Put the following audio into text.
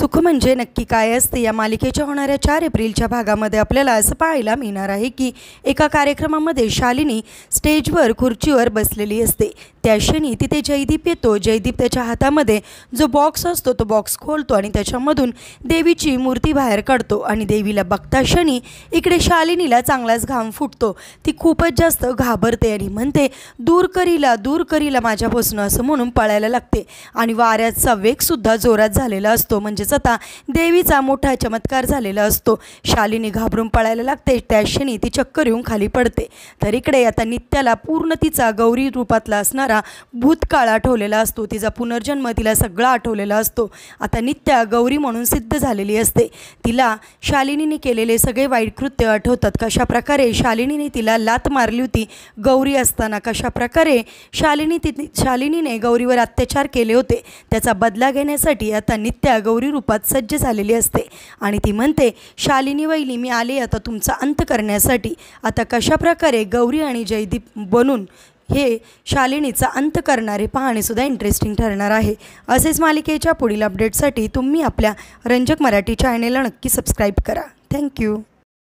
सुख म्हणजे नक्की काय असते या मालिकेच्या होणाऱ्या 4 एप्रिलच्या भागामध्ये आपल्याला असं पाहायला मिळणार आहे की एका कार्यक्रमामध्ये शालिनी स्टेजवर खुर्चीवर बसलेली असते। त्या क्षणी तिथे जयदीप येतो। जयदीप त्याच्या हातामध्ये जो बॉक्स असतो तो बॉक्स खोलतो आणि त्याच्यामधून देवीची मूर्ती बाहेर काढतो आणि देवीला बघता क्षणी इकडे शालिनीला चांगलाच घाम फुटतो। ती खूपच जास्त घाबरते आणि म्हणते दूर करीला माझ्यापासून असं म्हणून पळायला लागते आणि वाऱ्याचा वेग सुद्धा जोरात झालेला असतो। म्हणजेच आता देवीचा मोठा चमत्कार झालेला असतो। शालिनी घाबरून पळायला लागते। त्या क्षणी ती चक्कर येऊन खाली पडते। तर इकडे आता नित्याला पूर्ण तिचा गौरी रूपातला असणारा भूतकाळ आठवलेला असतो। तिचा पुनर्जन्म तिला सगळा आठवलेला असतो। आता नित्या गौरी म्हणून सिद्ध झालेली असते। तिला शालिनीने केलेले सगळे वाईट कृत्य आठवतात। कशा प्रकारे शालिनीने तिला लात मारली होती गौरी असताना, कशा प्रकारे शालिनीने गौरीवर अत्याचार केले होते, त्याचा बदला घेण्यासाठी आता नित्या गौरी रूपात सज्ज झालेली असते आणि ती म्हणते शालिनी वहिनी मी आले आता तुमचा अंत करण्यासाठी। आता कशा प्रकारे गौरी आणि जयदीप बनून हे शालिनीचा अंत करणारे पाहणे सुद्धा इंटरेस्टिंग ठरणार आहे। असेच मालिकेच्या पुढील अपडेटसाठी तुम्ही आपल्या रंजक मराठी चॅनेलला नक्की सबस्क्राईब करा। थँक्यू।